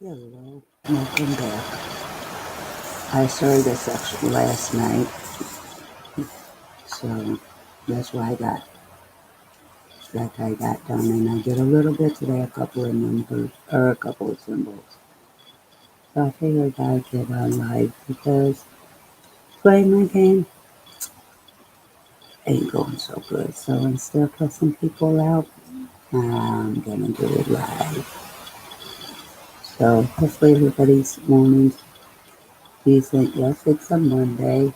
Hello, welcome back. I started this section last night, so that's why I got done, and I did a little bit today, a couple of numbers or a couple of symbols. So I figured I'd get on live because playing my game ain't going so good. So instead of cussing people out, I'm gonna do it live. So hopefully everybody's morning's decent. Yes, it's a Monday,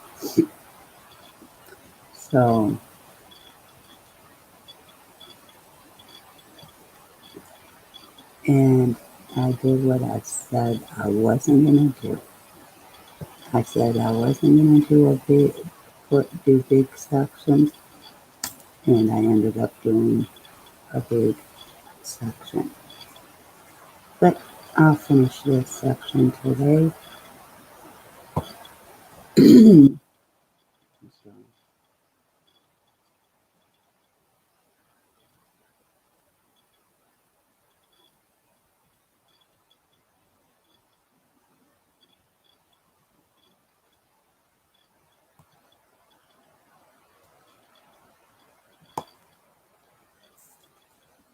so. And I did what I said I wasn't gonna do. I said I wasn't gonna do big sections, and I ended up doing a big section. But I'll finish this section today. So,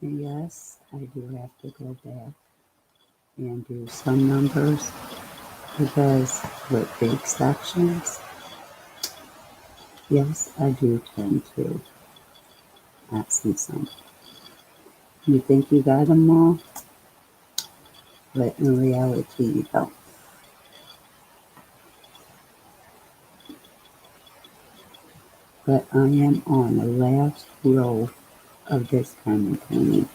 yes, I do have to go back and do some numbers because with big sections, yes, I do tend to not see some. You think you got them all, but in reality, you don't. But I am on the last row of this kind of painting.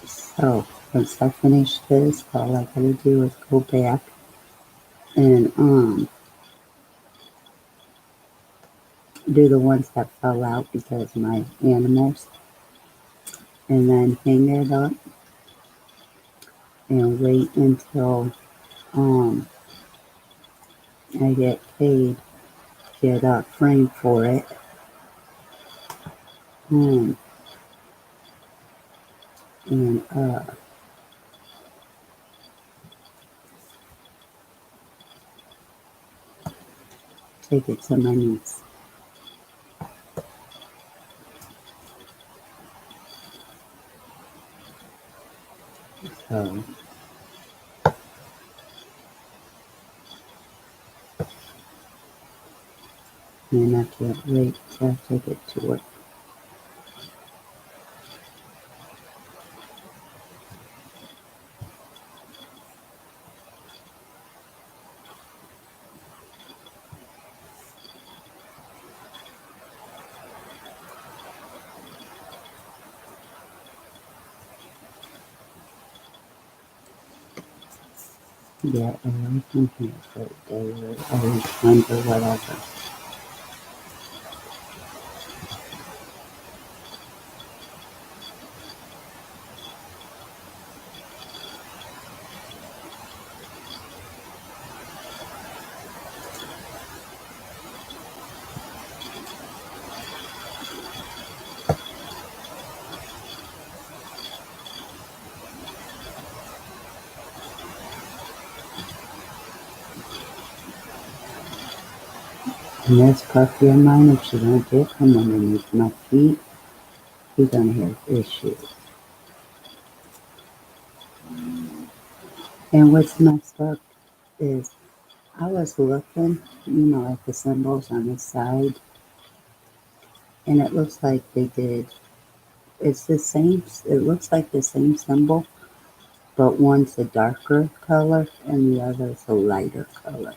So once I finish this, all I gotta do is go back and do the ones that fell out because my animals, and then hang it up and wait until um I get paid, get a frame for it, um, and take it to my niece. So and I can't wait till I take it to her. Yeah, everything here for they were always under whatever. And this puppy of mine, if she don't get from underneath my feet, she's gonna have issues. And what's messed up is I was looking, at the symbols on the side, and it looks like they did. It's the same. It looks like the same symbol, but one's a darker color and the other's a lighter color.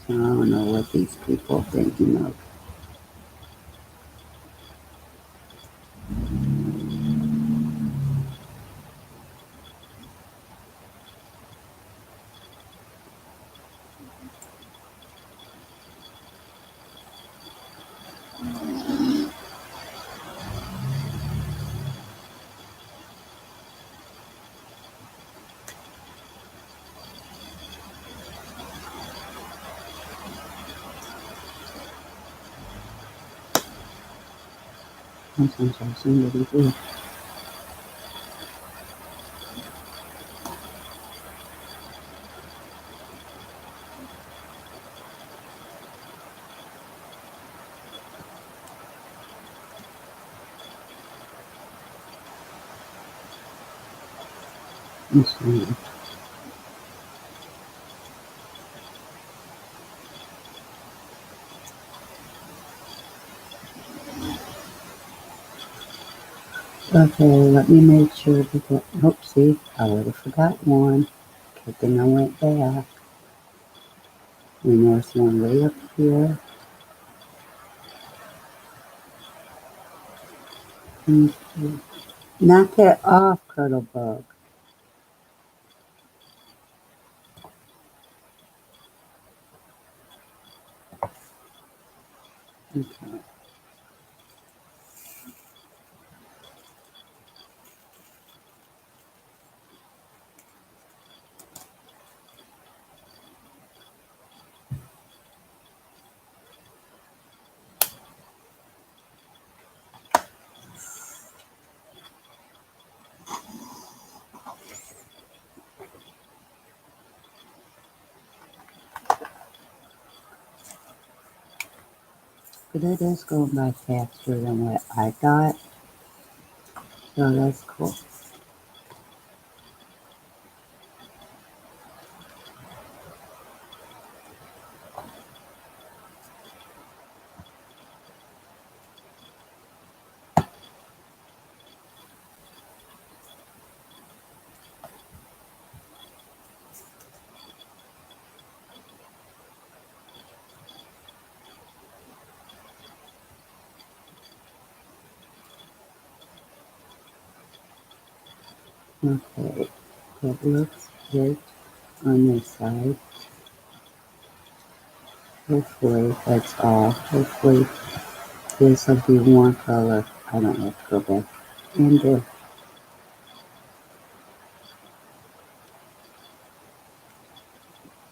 So I don't know what these people are thinking of. Sometimes somebody do. machine. Okay, let me make sure because, oopsie, I would have forgot one. Good thing I went back. And there's one way up here. Okay. Knock it off, Curdlebug. Okay. But it is going by faster than what I thought. So that's cool. Okay. It looks good on this side. Hopefully that's all. Hopefully this will be one color. I don't have to go back and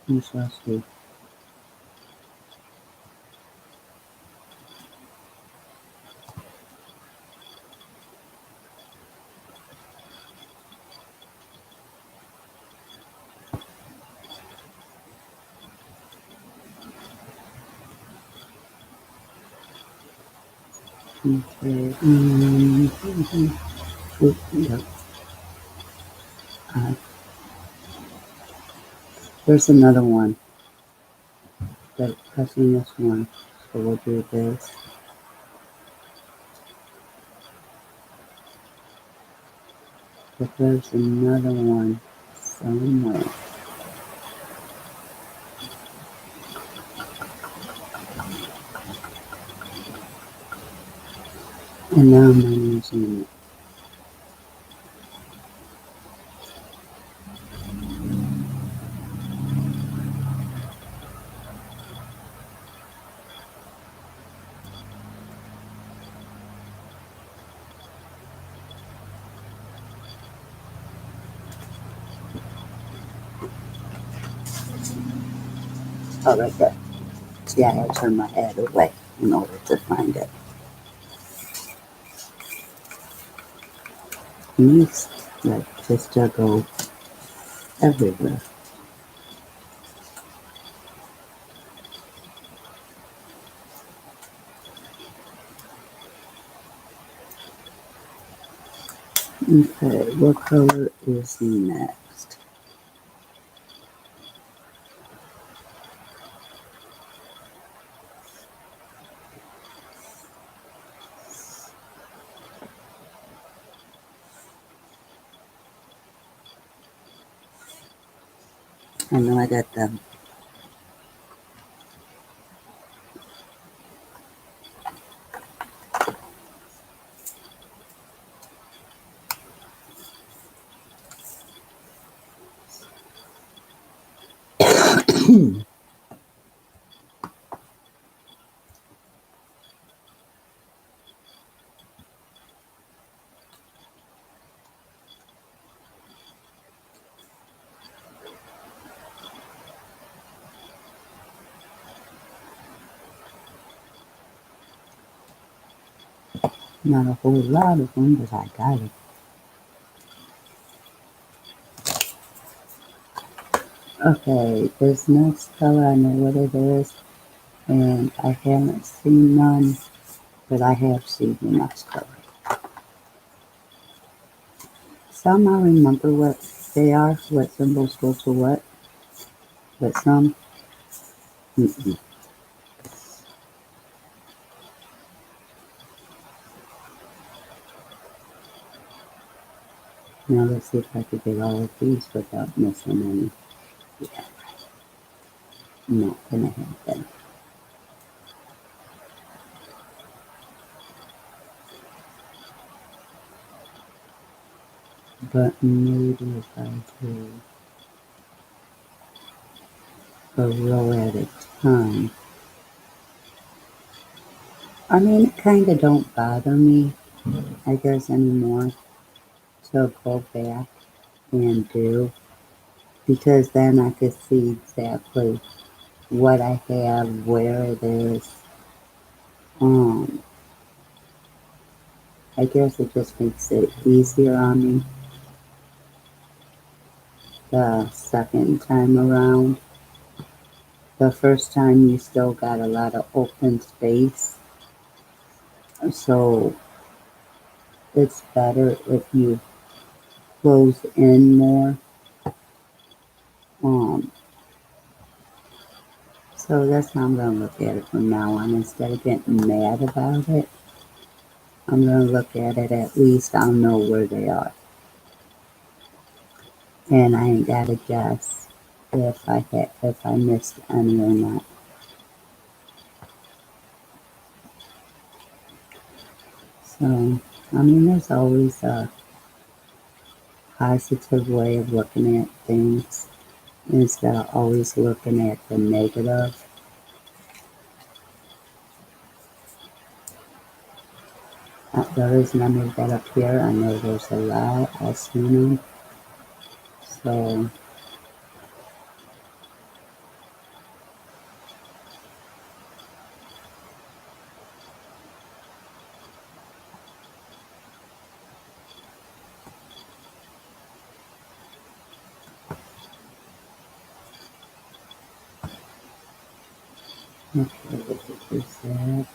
we shall see. Okay. Yep. Uh, there's another one that pressing this one. So we'll do this. But there's another one somewhere. And now I'm not using it. Oh, right there. See, I had to turn my head away in order to find it. And these, like, just go everywhere. Okay, what color is next? I know I got them. Not a whole lot of them, but I got it. Okay, this next color, I know what it is, and I haven't seen none, but I have seen the next color. Some I remember what they are? What symbols go for what? But some? Mm-mm. Now let's see if I could get all of these without missing any. Yeah, not gonna happen. But maybe if I do a row at a time. I mean, it kind of don't bother me, I guess, anymore to go back and do, because then I could see exactly what I have, where it is. Um, I guess it just makes it easier on me the second time around. The first time you still got a lot of open space, so it's better if you close in more. Um, so that's how I'm going to look at it from now on. Instead of getting mad about it, I'm going to look at it, at least I'll know where they are. And I ain't got to guess if I missed any or not. So, I mean, there's always a positive way of looking at things instead of always looking at the negative. The reason I made that up here, I know there's a lot, I've seen them. So, okay, what is that?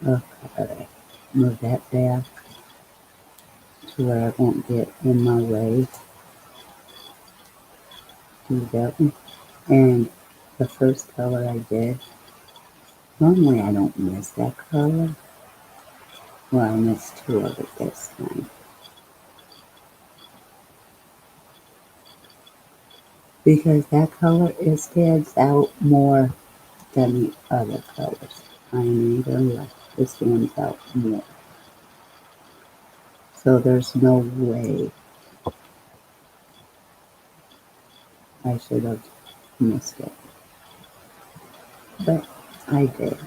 Okay, move that back to where it won't get in my way. Do that one. And the first color I did, normally I don't miss that color. Well, I missed two of it this time. Because that color, it stands out more than the other colors. I ain't gonna lie, it stands out more. So there's no way I should have missed it. But I did.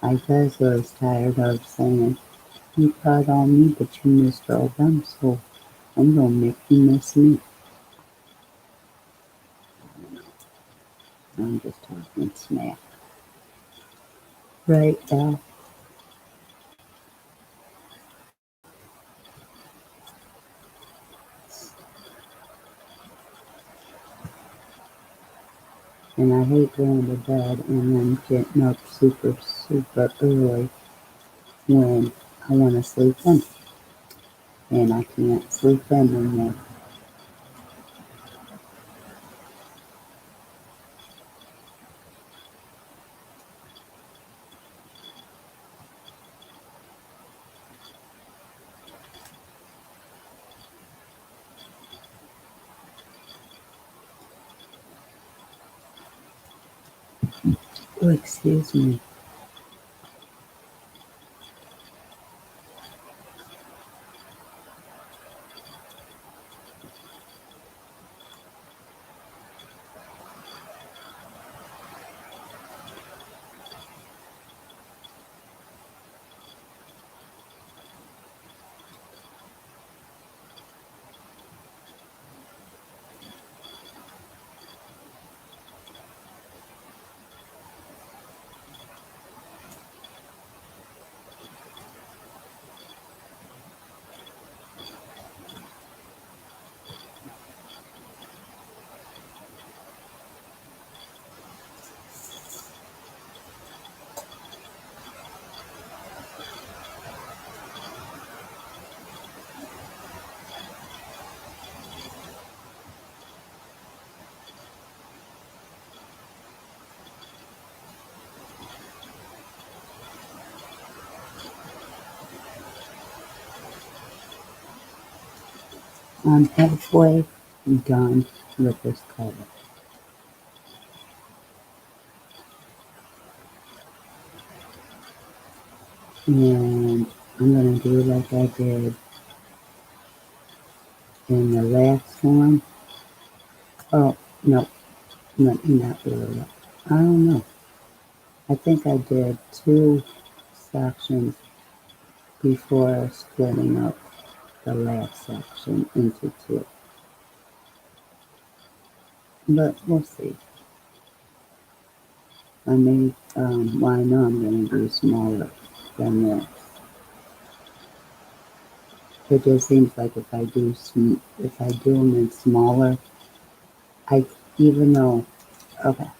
I guess I was tired of saying, you caught on me, but you missed all them, so I'm gonna make you miss me. I'm just talking smack. Right, Al? And I hate going to bed and then getting up super, super early when I want to sleep in. And I can't sleep in no more. Oh, excuse me. I'm halfway done with this color. And I'm going to do like I did in the last one. Oh, no, not really. I don't know. I think I did two sections before splitting up the last section into two. But we'll see. I may, well, I know I'm going to do smaller than this. It just seems like if I do them in smaller, I even though okay,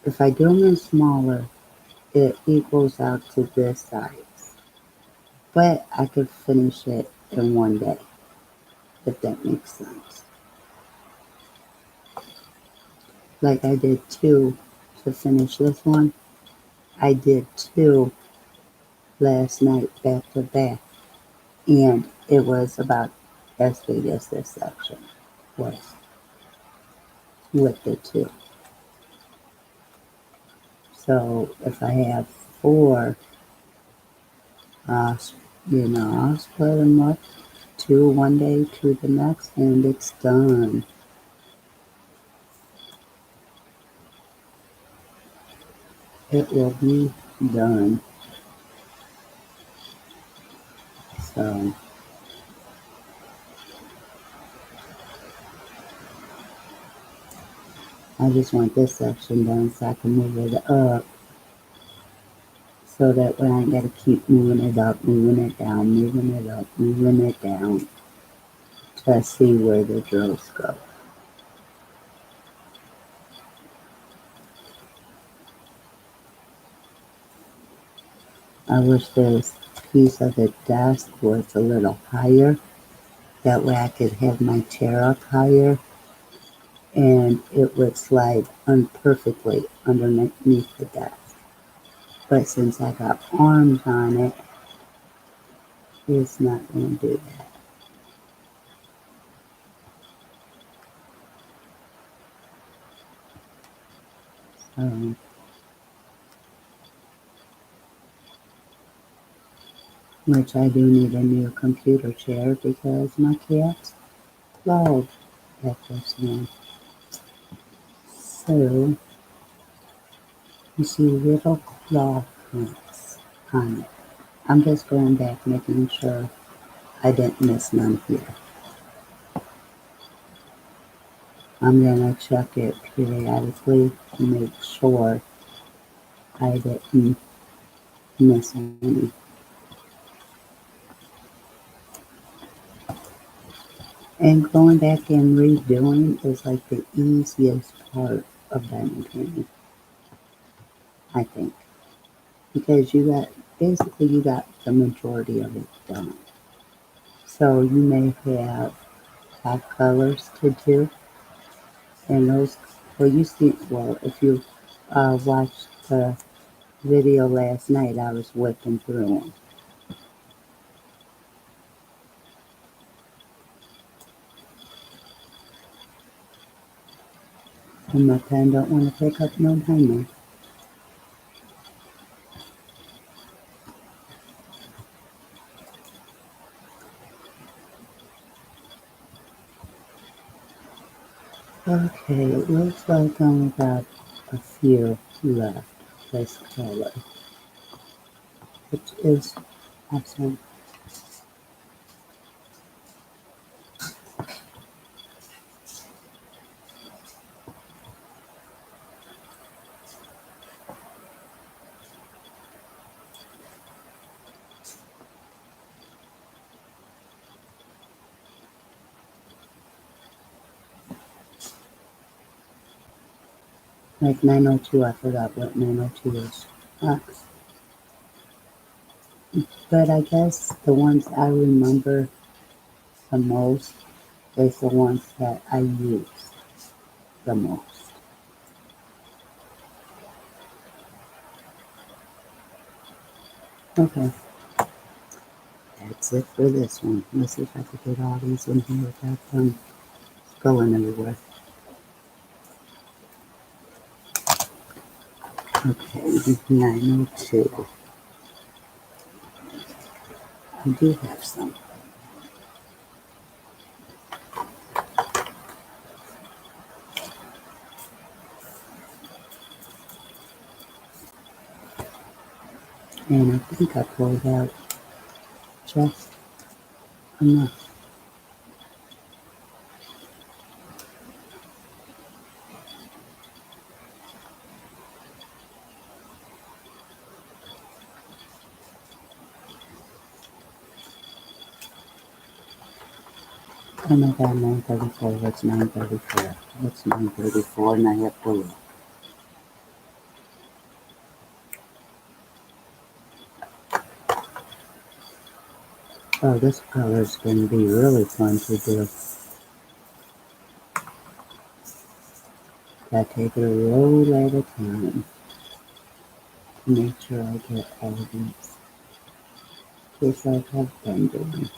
if I do them in smaller, it equals out to this size. But I could finish it in one day, if that makes sense. Like I did two to finish this one. I did two last night back to back, and it was about as big as this section was with the two. So if I have four, uh, I'll split them up, two one day, two the next, and it's done. It will be done. So I just want this section done so I can move it up so that way I ain't got to keep moving it up, moving it down, moving it up, moving it down to see where the drills go. I wish this piece of the desk was a little higher. That way I could have my chair up higher and it would slide perfectly underneath the desk. But since I got arms on it, it's not going to do that. So, which I do need a new computer chair because my cats love at this one. So, you see little claw prints on it. I'm just going back making sure I didn't miss none here. I'm going to check it periodically to make sure I didn't miss any. And going back and redoing is like the easiest part of diamond painting, I think. Because you got the majority of it done. So you may have five colors to do, and if you watched the video last night, I was whipping through them. And my pen don't want to pick up no diamond. Okay, it looks like I only got a few left this color, which is awesome. Like 902, I forgot what 902 is. Uh, but I guess the ones I remember the most is the ones that I use the most. Okay, That's it for this one. Let's see if I can get all these in here without them going everywhere. Okay, 902. I do have some. And I think I pulled out just enough. Oh my god, 934. What's 934? What's 934? And I have to look. Oh, this color is going to be really fun to do. I take it a roll at a time to make sure I get all these, just like I've been doing.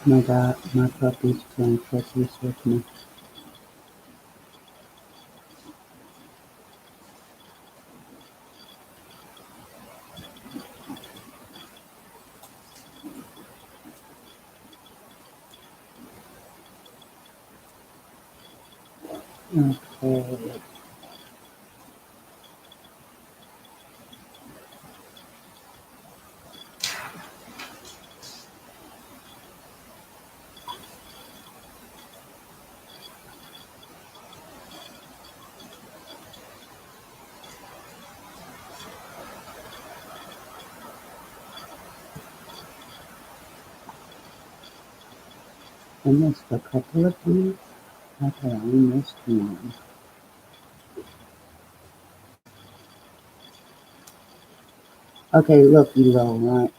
My God, my puppy's playing catches with me. Okay. I missed a couple of these. Okay, I missed one. Okay, look, you little runt.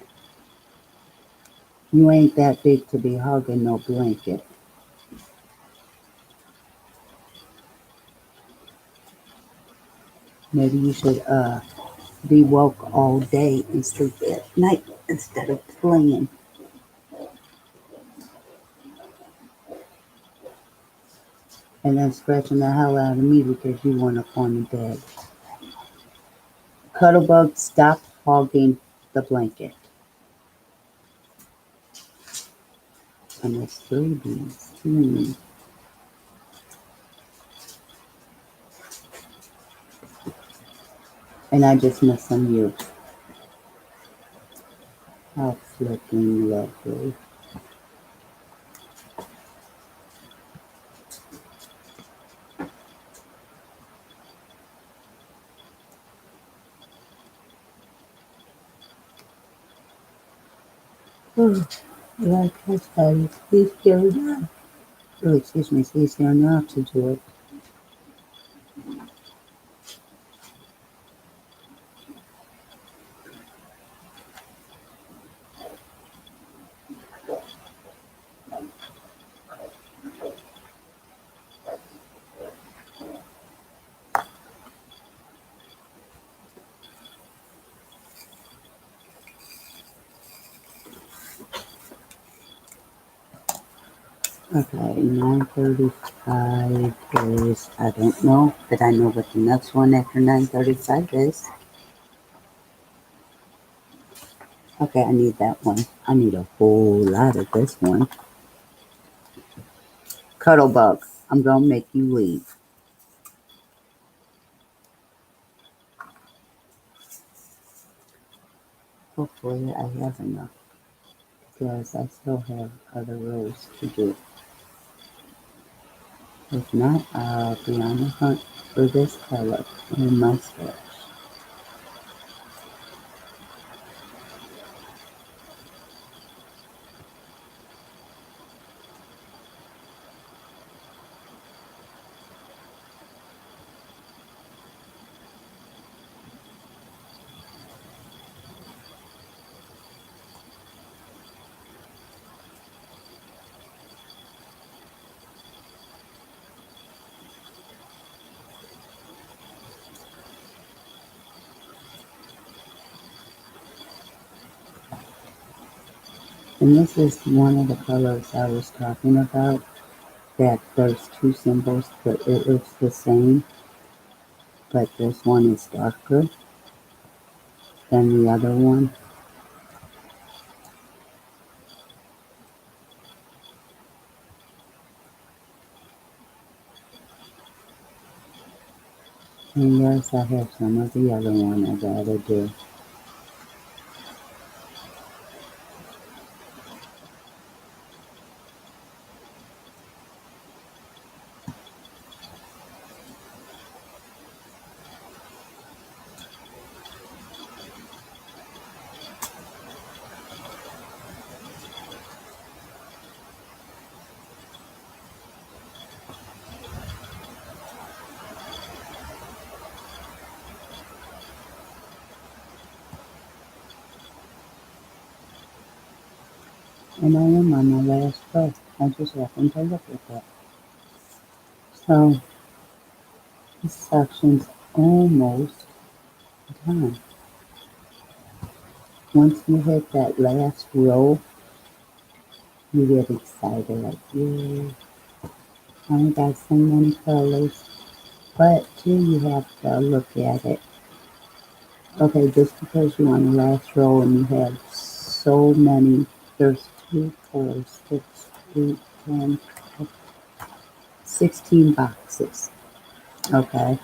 You ain't that big to be hugging no blanket. Maybe you should be woke all day and sleep at night instead of playing. And then scratching the hell out of me because you want up on the bed. Cuddlebug, stop hogging the blanket. And there's three bees. And I just missed some you. How flipping lovely. Oh, like I said, he's still enough. Oh, excuse me, he's still enough to do it. Okay, 9:35 is, I don't know, but I know what the next one after 9:35 is. Okay, I need that one. I need a whole lot of this one. Cuddlebug, I'm gonna make you leave. Hopefully I have enough because I still have other rows to do. If not, I'll be on the hunt for this color in my stash. And this is one of the colors I was talking about, that there's two symbols, but it looks the same, but this one is darker than the other one. And yes, I have some of the other one I gotta do. And I am on my last row. I just happened to look at that. So this section's almost done. Once you hit that last row, you get excited, like, yay, I only got so many colors. But too, you have to look at it. Okay, just because you're on the last row and you have so many, there's 2, 4, 6, 8, 10, 16 boxes. Okay.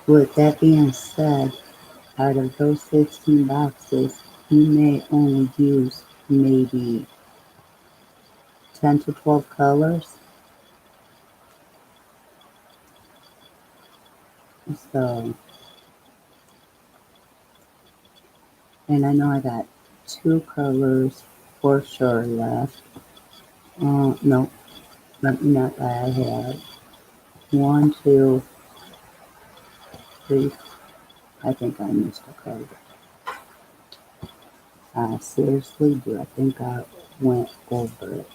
With that being said, out of those 16 boxes, you may only use maybe 10 to 12 colors. So, and I know I got 2 colors for sure left. No, let me not lie. I had 1, 2, 3. I think I missed a color. I seriously do. I think I went over it.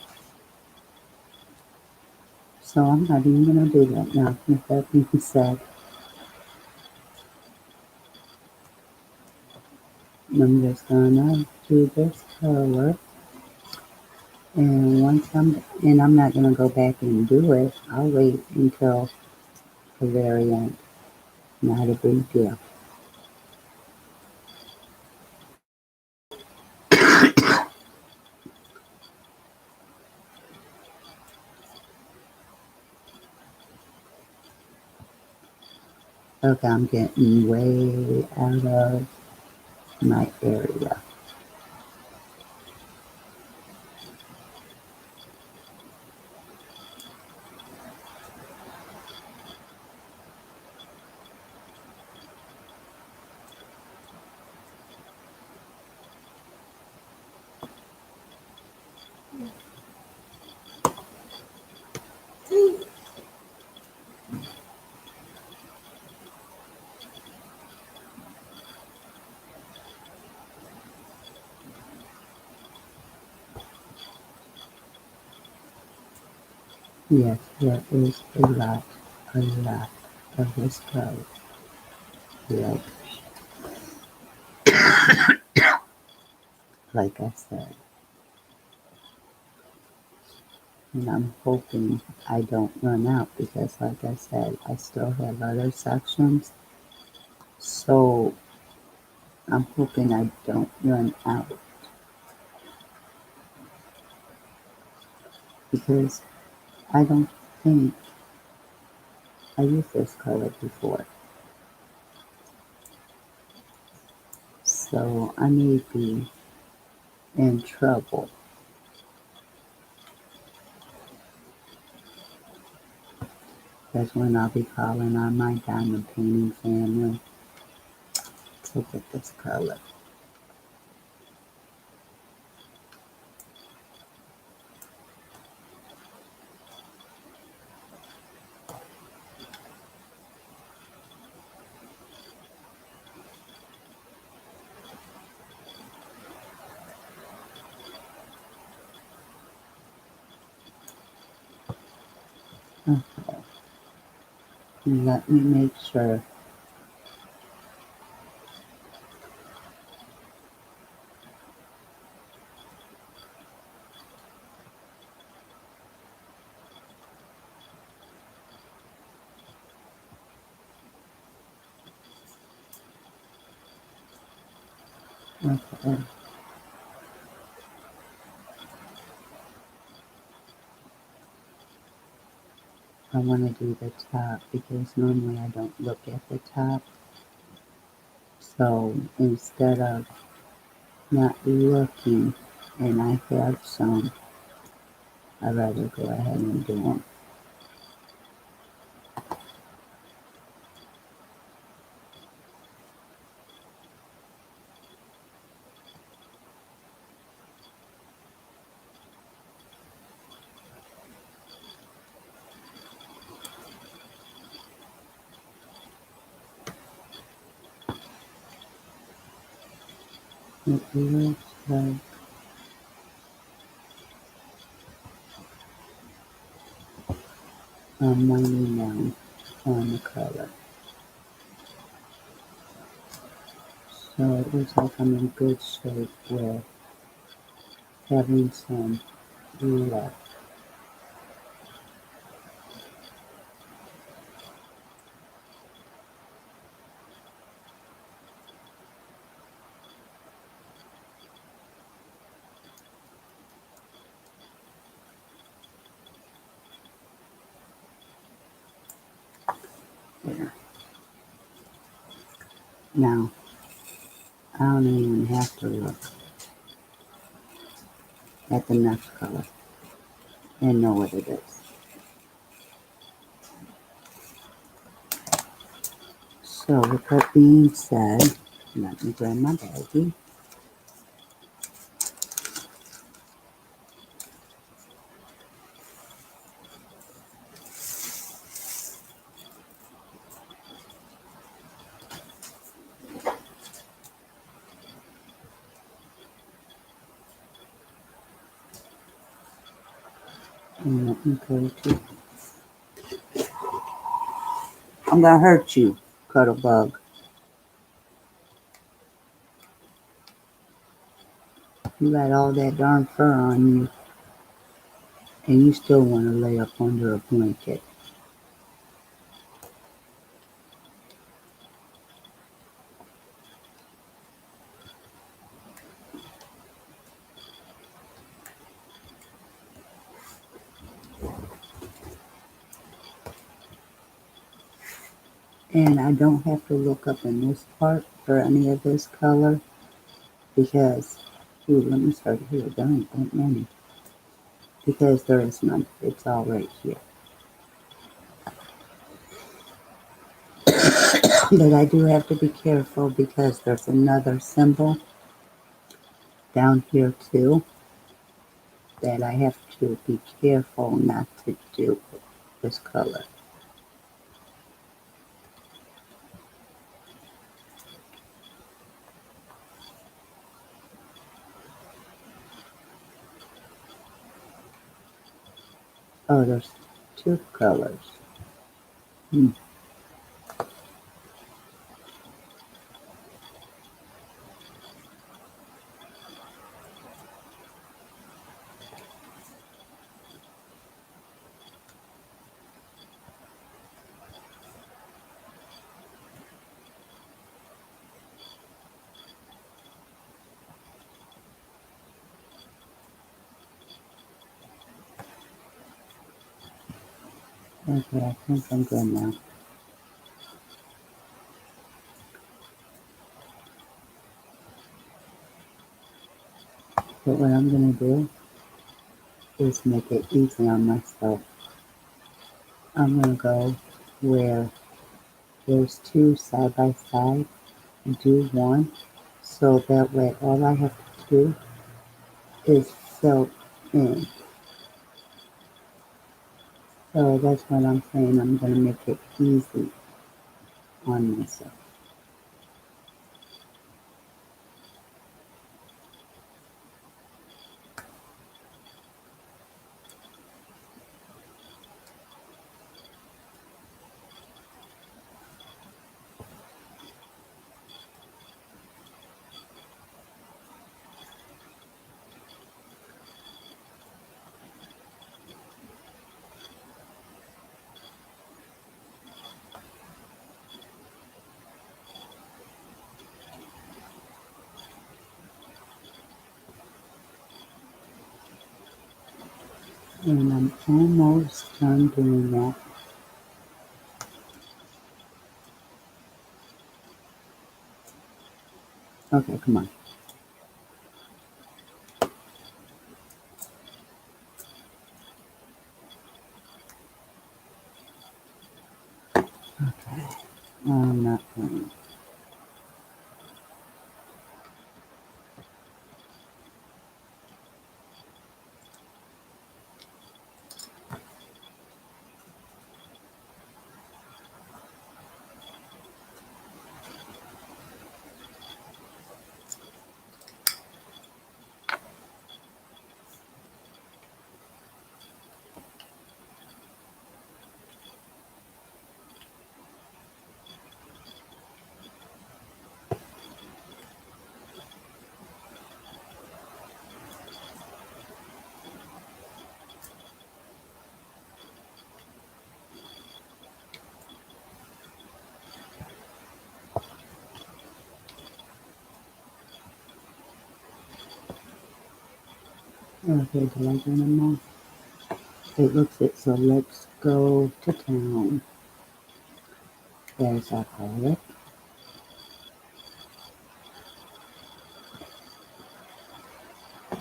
So I'm not even going to do that now. With that being said, I'm just going to do this color. And I'm not going to go back and do it. I'll wait until the very end. Not a big deal. Okay, I'm getting way out of my area. Yes, there is a lot of this color. Like, like I said, and I'm hoping I don't run out because, like I said, I still have other sections. So I'm hoping I don't run out because I don't think I used this color before. So I may be in trouble. That's when I'll be calling on my diamond painting family to get this color. Okay, let me make sure. Okay. I want to do the top because normally I don't look at the top. So instead of not looking and I have some, I'd rather go ahead and do them. It looks like I'm winding down on the color. So it looks like I'm in good shape with having some left. There. Now, I don't even have to look at the next color and know what it is. So with that being said, let me grab my baggie. And let me go to, I'm gonna hurt you, cuddle bug. You got all that darn fur on you and you still wanna lay up under a blanket. And I don't have to look up in this part for any of this color because, ooh, let me start here. There ain't that many. Because there is none. It's all right here. But I do have to be careful because there's another symbol down here too that I have to be careful not to do this color. Oh, there's two colors. Hmm. Okay, I think I'm good now. But what I'm going to do is make it easy on myself. I'm going to go where there's two side by side and do one. So that way all I have to do is fill in. So that's what I'm saying. I'm going to make it easy on myself. And I'm almost done doing that. Okay, come on. Okay, I'm not going. Okay, did I do them all? It looks it, so let's go to town. There's our pilot.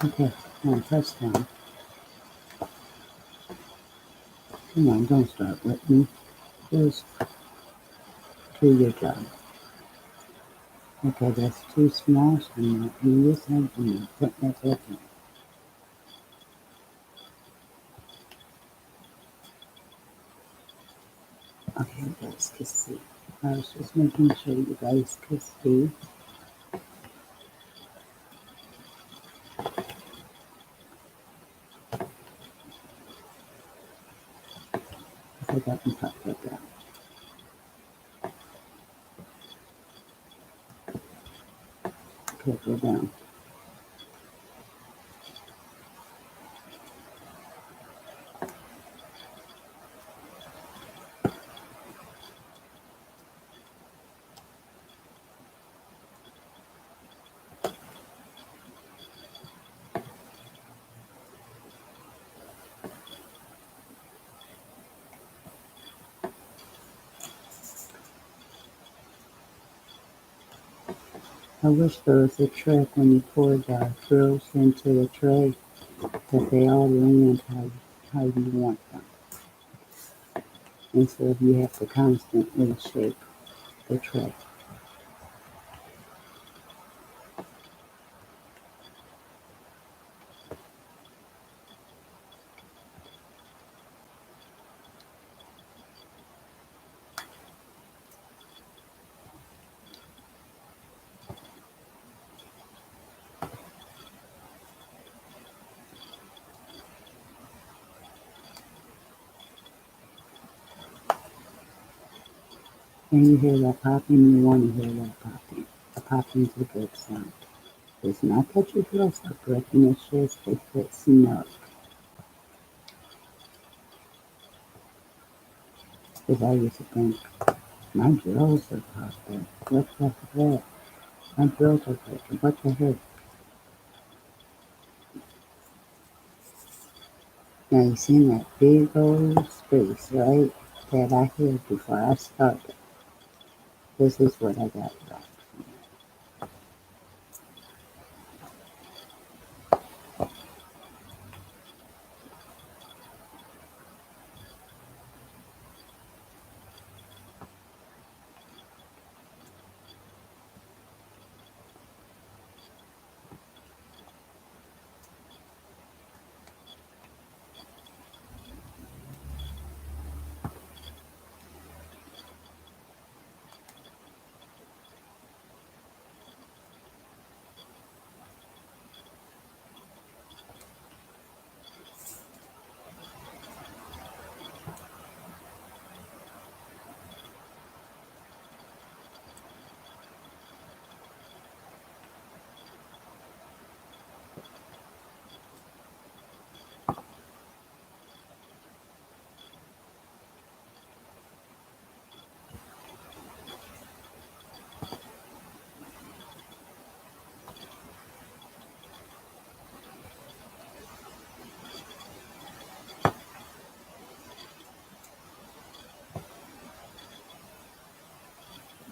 Okay, now touchdown. Come on, don't start with me. Just do your job. Okay, that's too small, so I'm not use it. I'm gonna put that back in. Okay, you guys can see. I was just making sure you guys could see. I got them pop that down. Okay, go down. I wish there was a trick when you pour the frills into the tray that they all land how you want them. Instead of you have to constantly shake the tray. When you hear that popping, you want to hear that popping. The popping's a good sound. It's not that your drills are breaking, it's just they fit snug. Because I used to think, my drills are popping. What's up with that? My drills are breaking. What the heck? Now you seen that big old space, right? That I had before I started. This is what I got left.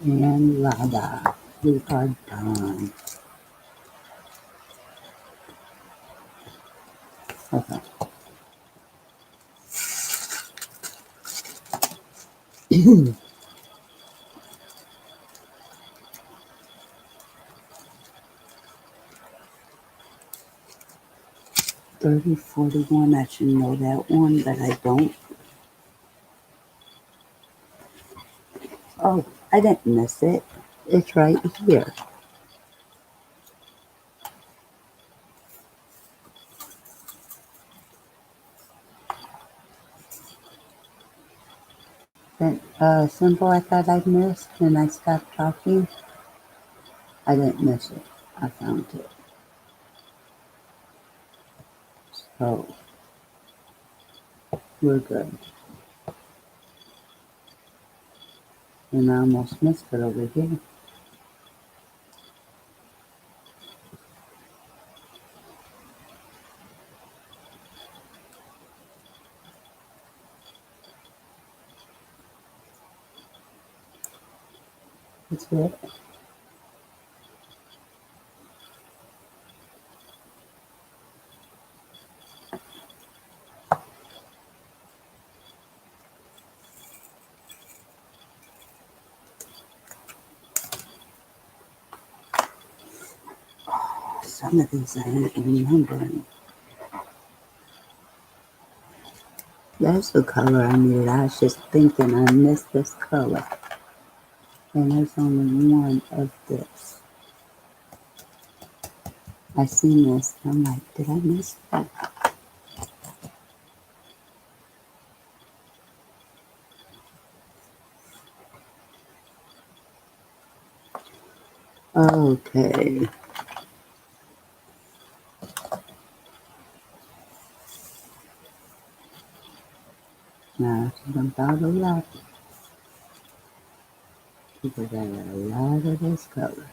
And Lada. We are done. Okay. 3041, I should know that one, but I don't. Oh, I didn't miss it. It's right here. That symbol I thought I missed when I stopped talking, I didn't miss it. I found it. So we're good. And I almost missed it over here. That's it. Some of these I don't remember. That's the color I needed. I was just thinking I missed this color. And there's only one of this. I seen this. I'm like, did I miss that? Okay. Now I jumped out a lot because I got a lot of this color.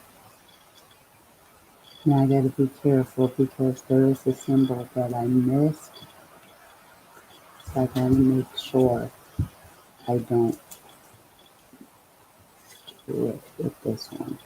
Now I gotta be careful because there is a symbol that I missed. So I gotta make sure I don't do it with this one.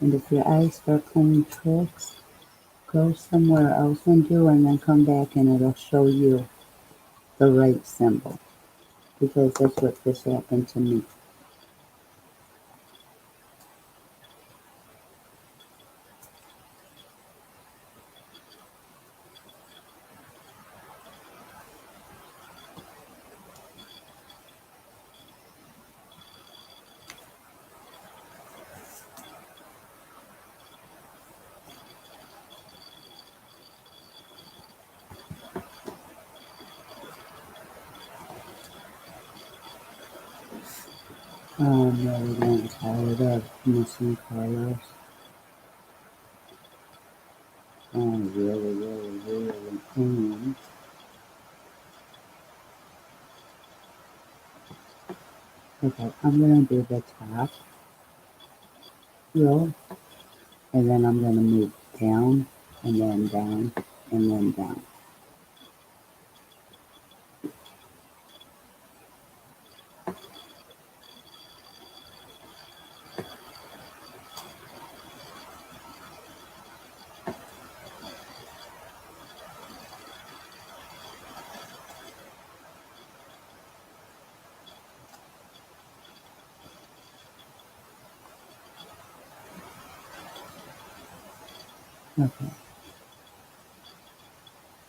And if your eyes start playing tricks, go somewhere else and do and then come back and it'll show you the right symbol. Because that's what just happened to me. I'm really getting tired of missing colors. I really am. Okay, I'm gonna do the top row, and then I'm gonna move down, and then down, and then down. Okay.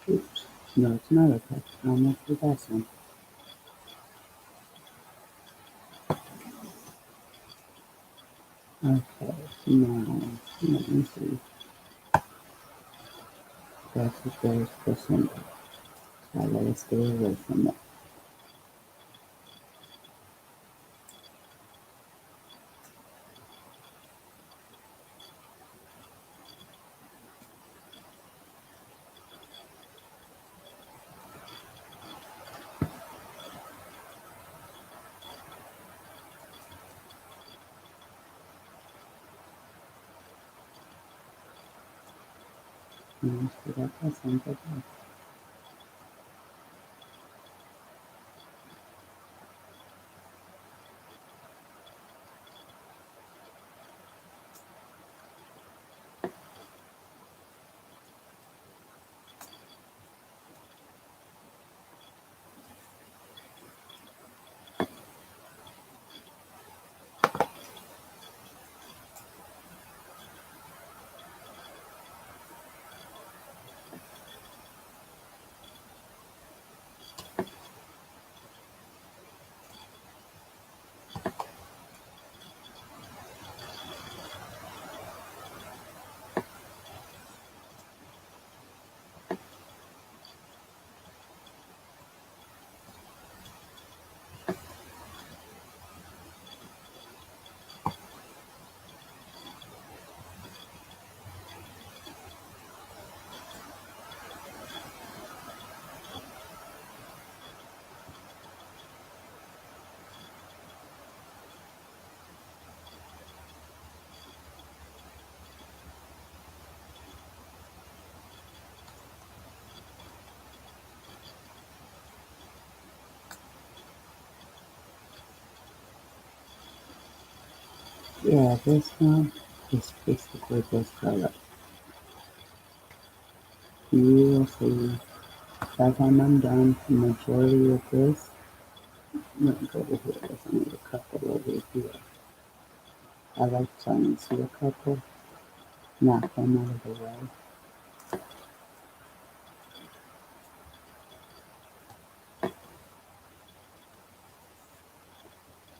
Oops. No, it's not okay. I almost forgot some. Okay, now, let me see. That's what there's pushing it. So I gotta stay away from it. And see that pushing it. Yeah, this one is basically this color. You will see by the time I'm done, the majority of this, let me go over here, there's only a couple over here. I like to see a couple, knock them out of the way.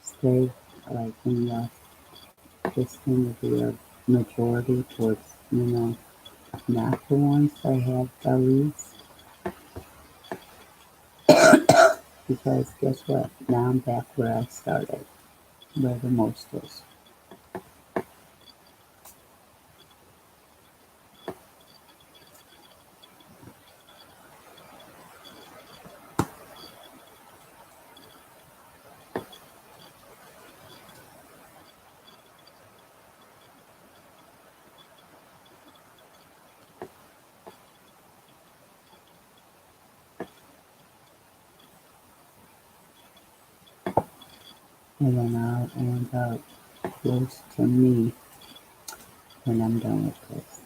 Stay like in this thing will be a majority towards, not the ones that have the leaves. Because guess what? Now I'm back where I started, where the most is. And then I'll end up close to me when I'm done with this.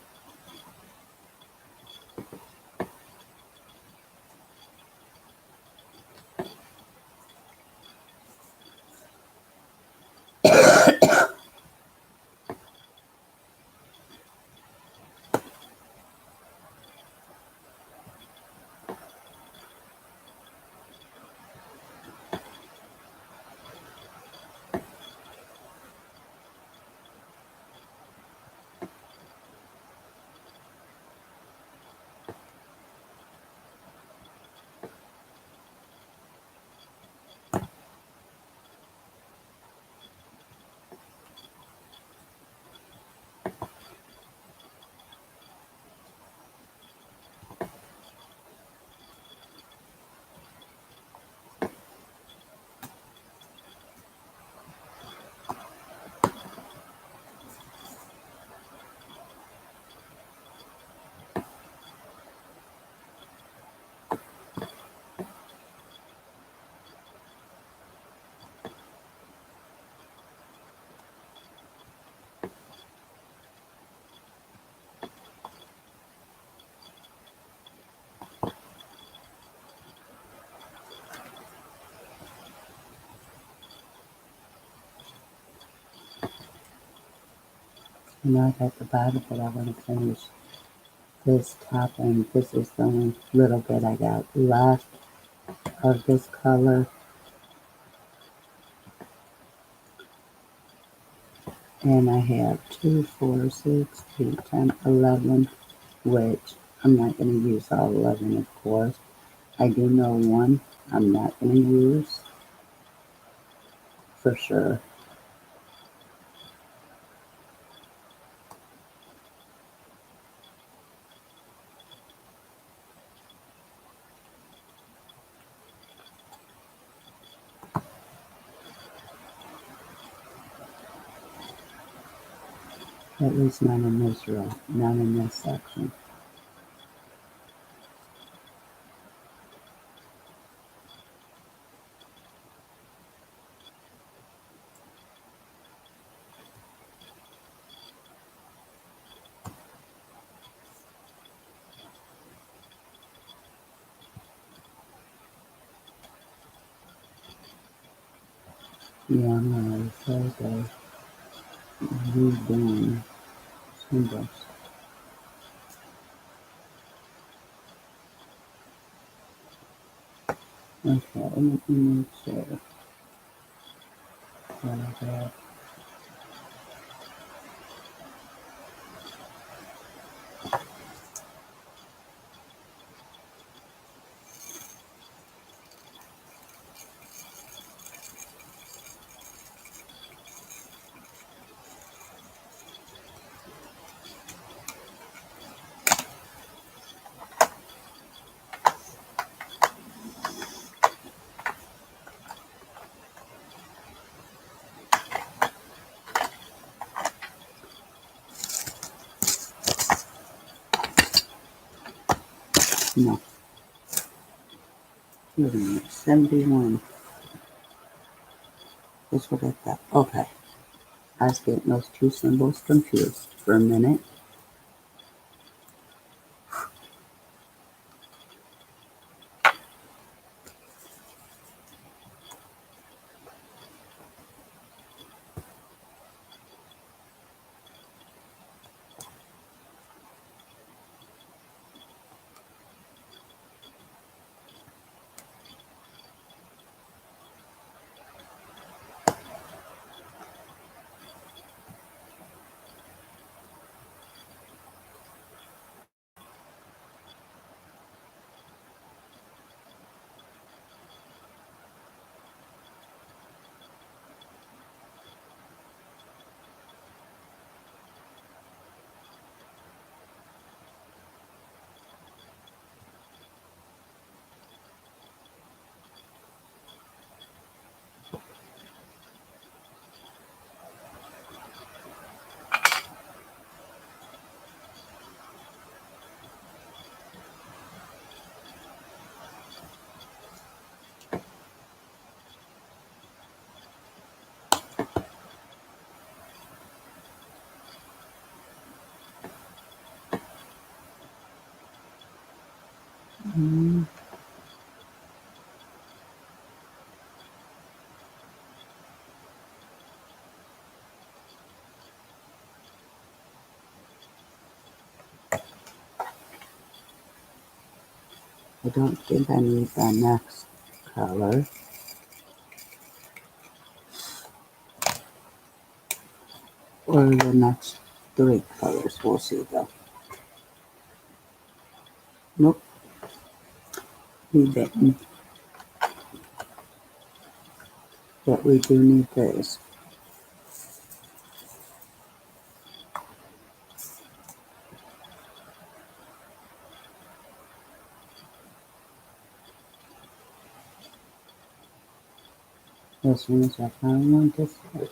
Now at the bottom, but I want to finish this top, and this is the only little bit I got left of this color. And I have 2, 4, 6, 8, 10, 11, which I'm not going to use all 11, of course. I do know one I'm not going to use for sure. At least not in this row, not in this section. Yeah, I'm going to say that redoing symbols. Okay, let me make sure that no, wait a minute, 71. That's what I thought. Okay, I was getting those two symbols confused for a minute. Mm, I don't think I need the next color or the next three colors. We'll see though. Nope, we didn't. But we do need this. As soon as I find one to say.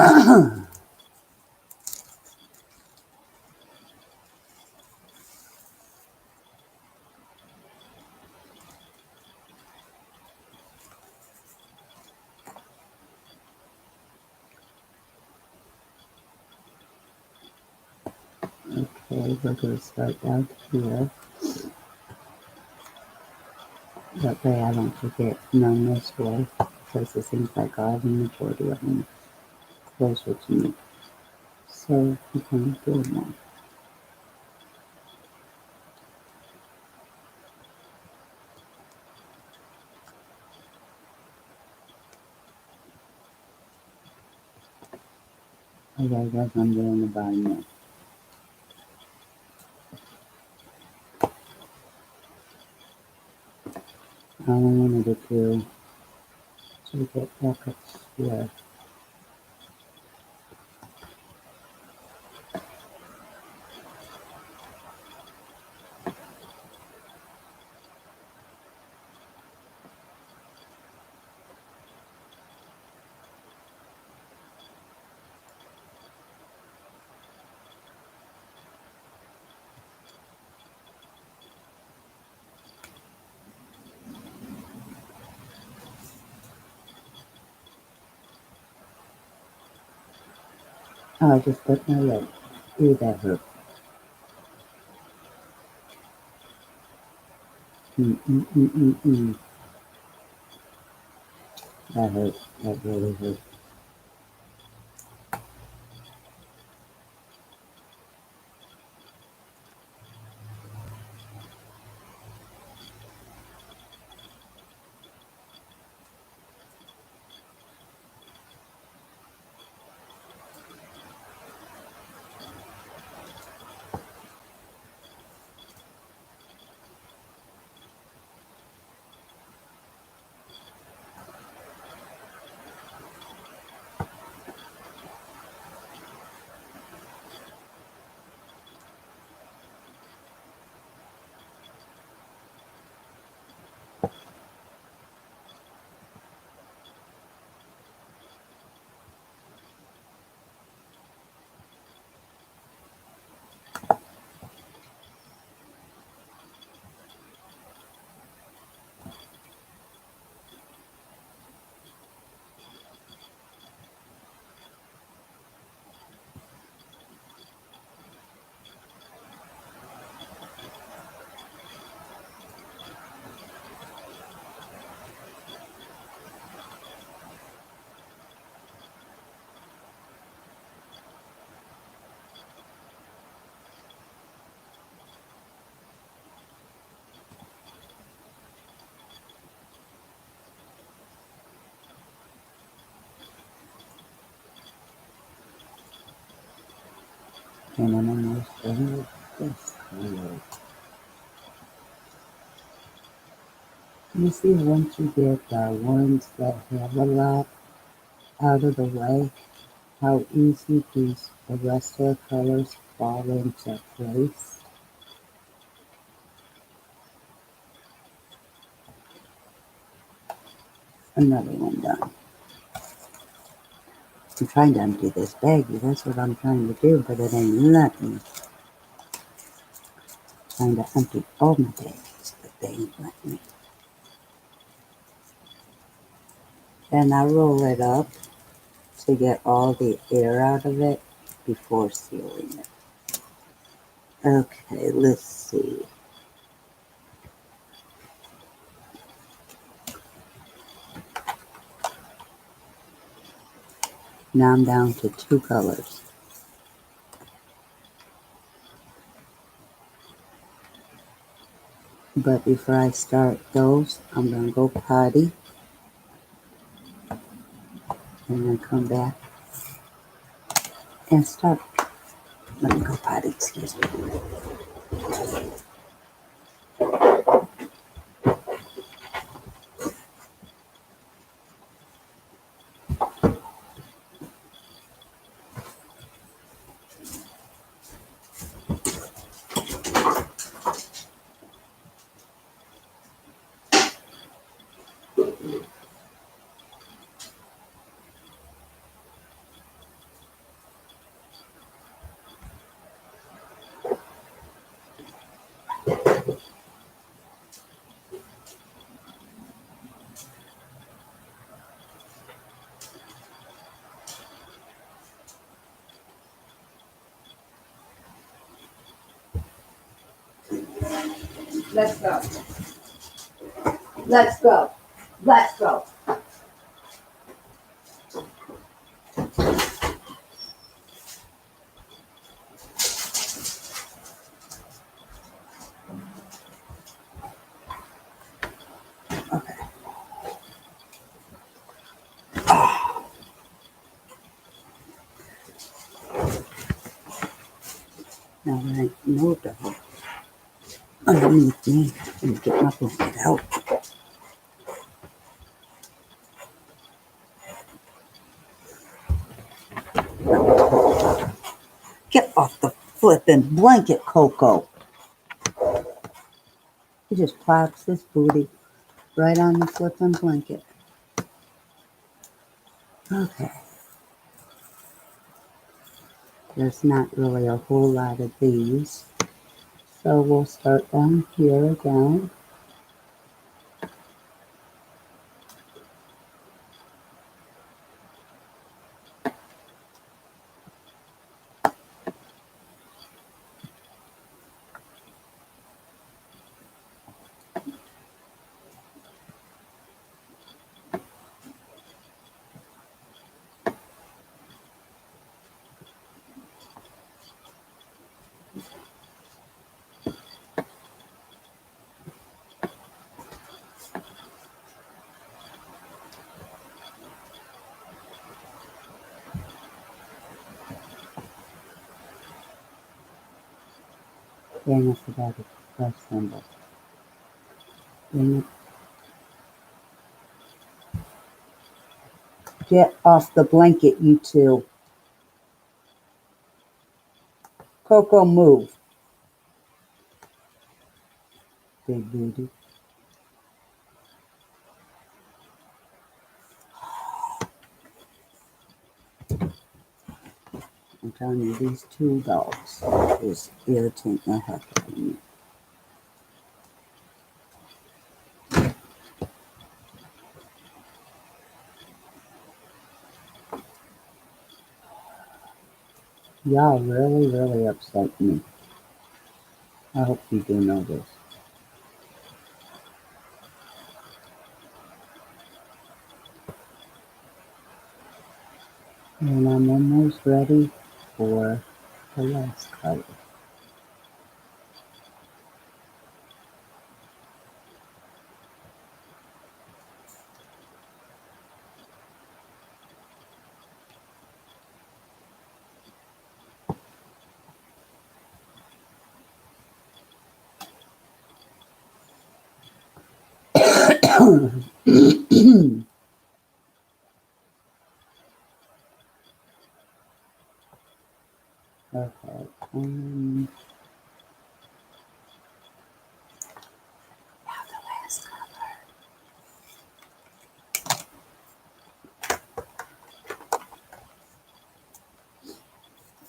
Okay, we're going to start down here. That way I don't forget none this way, because it seems like I have the majority of them closer to me. So we're going to do one. Okay, I guess I'm doing the bottom now. I wanted to do to get back up here. Oh, I just put my leg. Ooh, that hurt. Mm. That hurt. That really hurt. And I'm almost done with this color. You see, once you get the ones that have a lot out of the way, how easy the rest of the colors fall into place. Another one done. I'm trying to empty this bag. That's what I'm trying to do, but it ain't letting me. Trying to empty all my bags, but they ain't letting me. Then I roll it up to get all the air out of it before sealing it. Okay, let's see. Now I'm down to 2 colors. But before I start those, I'm going to go potty and then come back and start. Let me go potty, excuse me. Let's go. Let's go. Let's go. Okay. Now that I know the underneath me, and get my blanket out. Get off the flipping blanket, Coco. He just plops his booty right on the flipping blanket. Okay. There's not really a whole lot of these. So we'll start down here again. Dang, I forgot the plus symbol. Dang it. Get off the blanket, you two. Coco, move. Big booty. I'm telling you, these two dogs is irritating the heck out of me. Y'all really, really upset me. I hope you do know this. And I'm almost ready for the last color. Okay. Now the last color.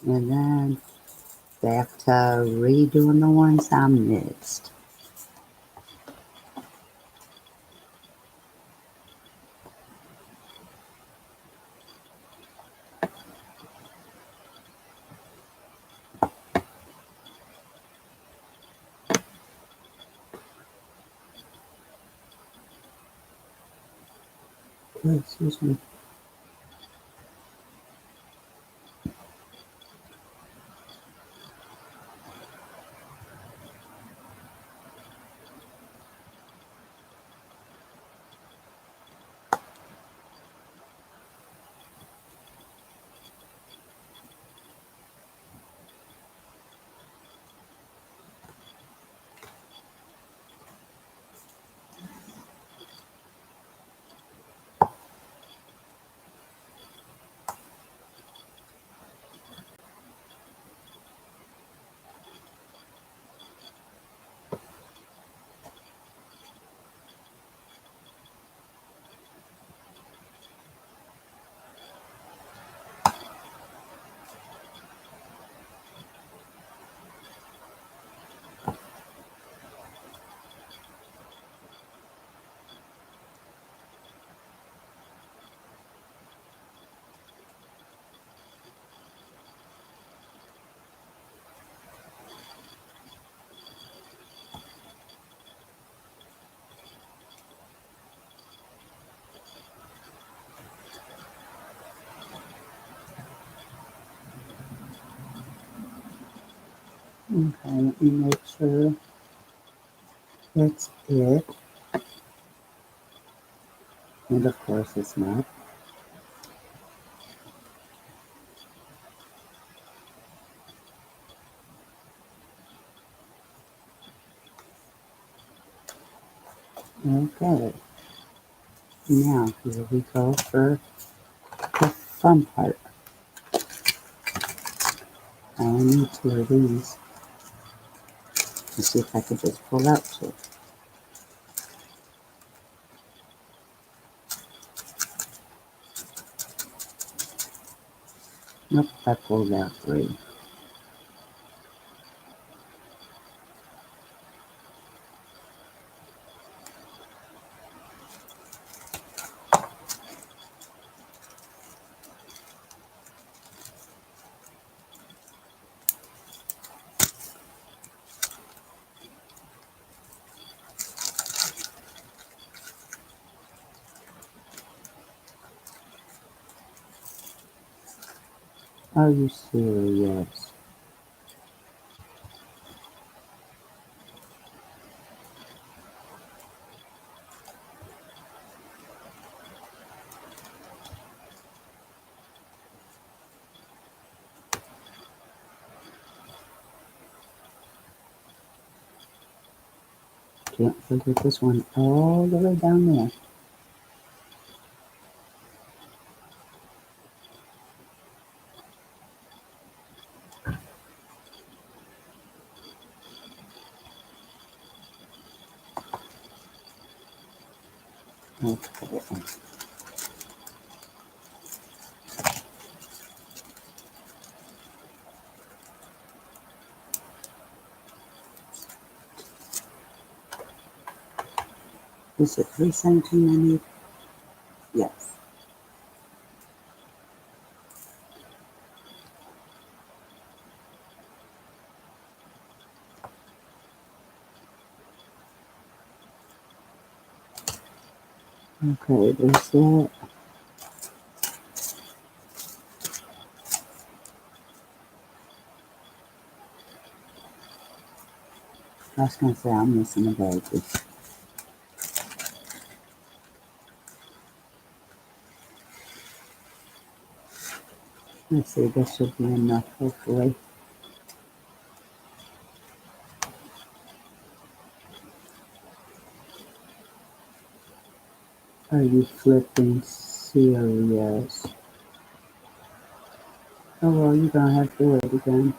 And then back to redoing the ones I missed. Oh, excuse me. Okay, let me make sure that's it. And of course it's not. Okay, now here we go for the fun part. I need two of these. Let's see if I can just pull out two. Nope, I pulled out three. Are you serious? Can't forget this one all the way down there. Okay. Is it 317 I need? Yes. Okay, there's that. I was going to say I'm missing a baby. Let's see, this should be enough, hopefully. Are you flipping serious? Oh, well, you're going to have to do it again.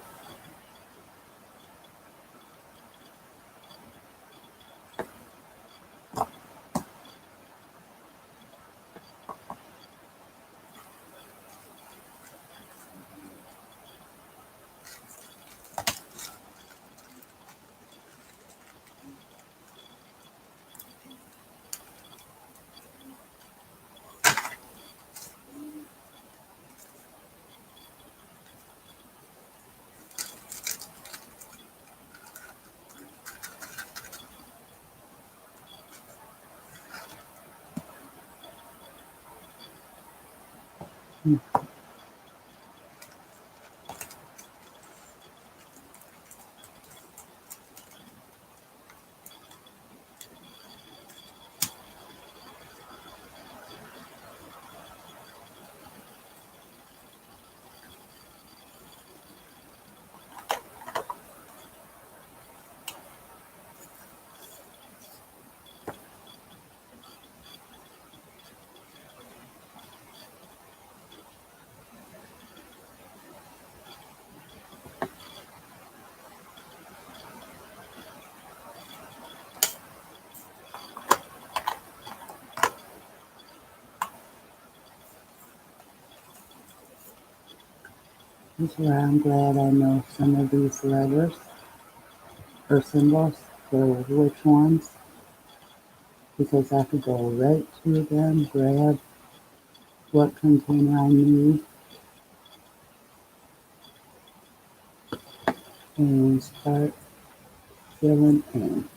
That's why I'm glad I know some of these letters or symbols for which ones, because I could go right to them, grab what container I need, and start filling in.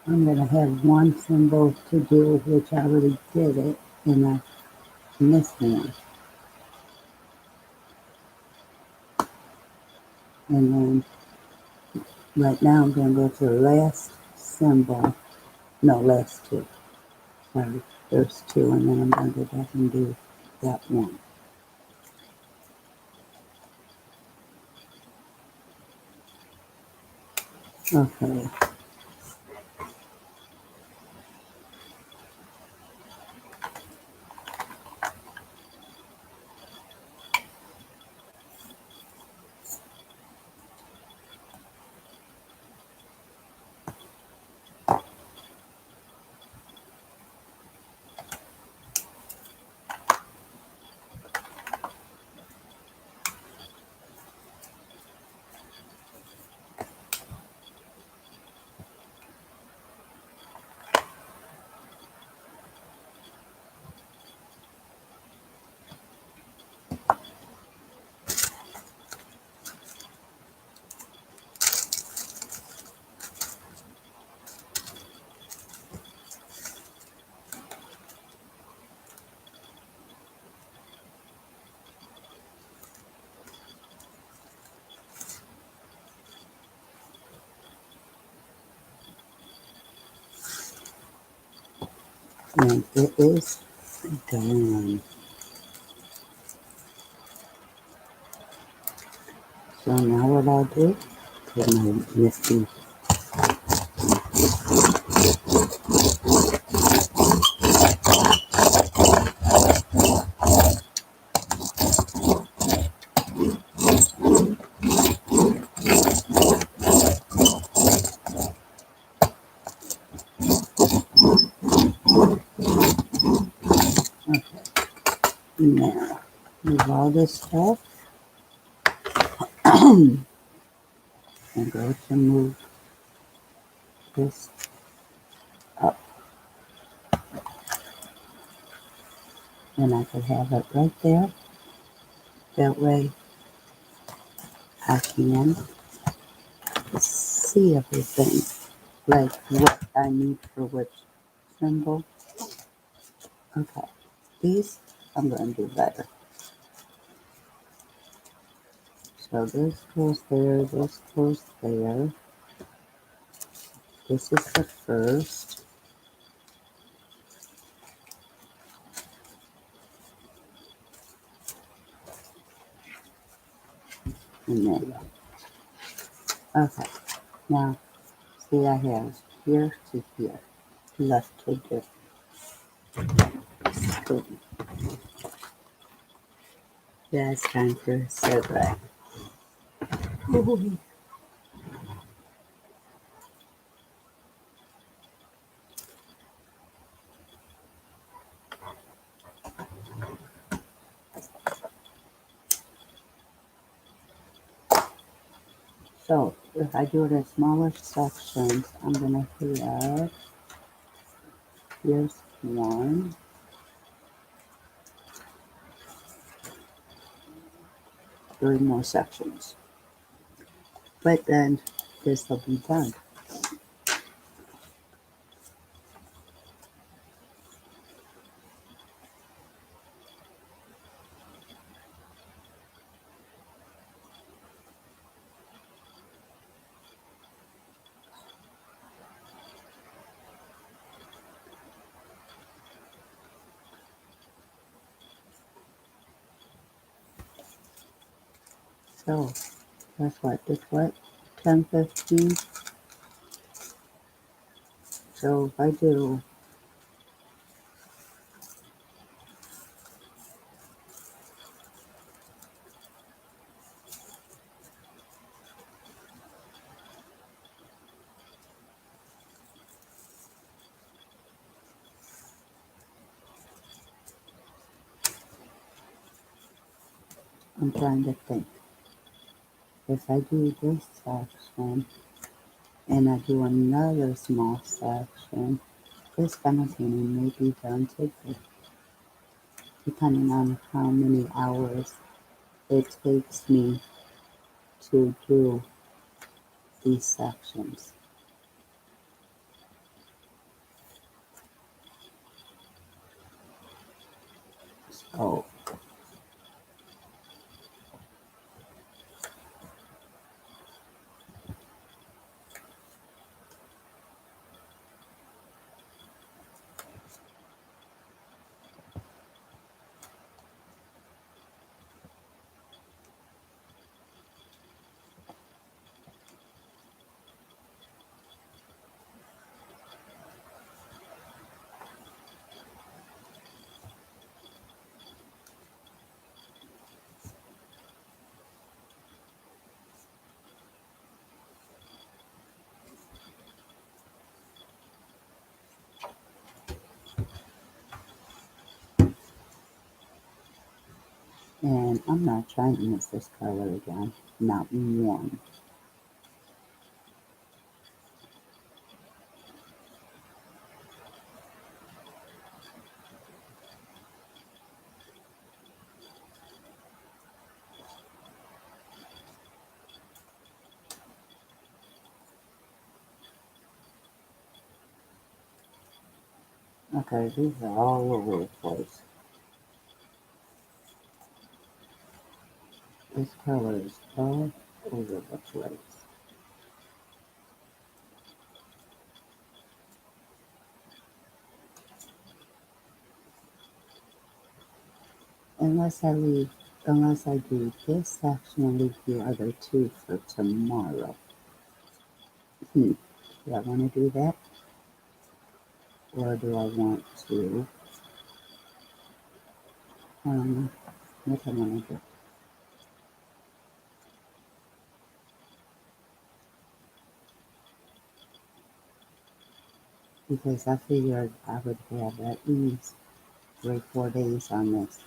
I'm going to have one symbol to do, which I already did it, and I missed one. And then right now I'm going to go to the last symbol. No, last two. Sorry, there's two, and then I'm going to go back and do that one. Okay. And it is done. So now what I'll do, put my nifty now move all this stuff and go to move this up. And I could have it right there. That way I can see everything, like what I need for which symbol. Okay, these I'm going to do better. So this goes there, this goes there. This is the first. And then, okay, now see I have here to here, left to there. So, yeah, it's time for survey. So if I do it in smaller sections, I'm gonna have, here's one, 3 more sections. But then this will be done. So that's what, this what, 10:15. So if I do, I'm trying to think. If I do this section and I do another small section, this simultaneously may be done today, depending on how many hours it takes me to do these sections. Oh, and I'm not trying to miss this color again. Not one. Okay, these are all over the place. This color is all over the place. Unless I leave, unless I do this section and leave the other two for tomorrow. Do I want to do that? Or do I want to, um, what do I want to do? Because I figured I would have at least 3, 4 days on this.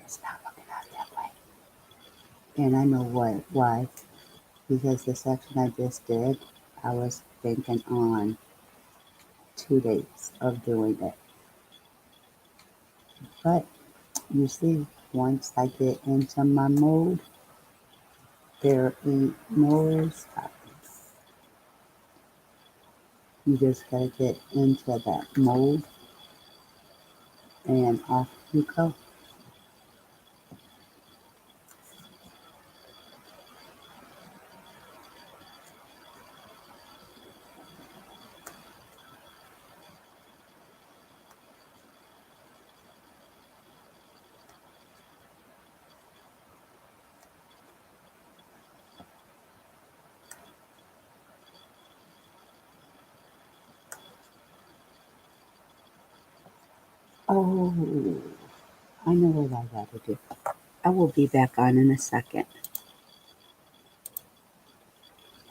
It's not looking out that way. And I know why. Because the section I just did, I was thinking on 2 days of doing it. But you see, once I get into my mode, there ain't no stopping. You just gotta get into that mode and off you go. Oh, I know what I gotta do. I will be back on in a second.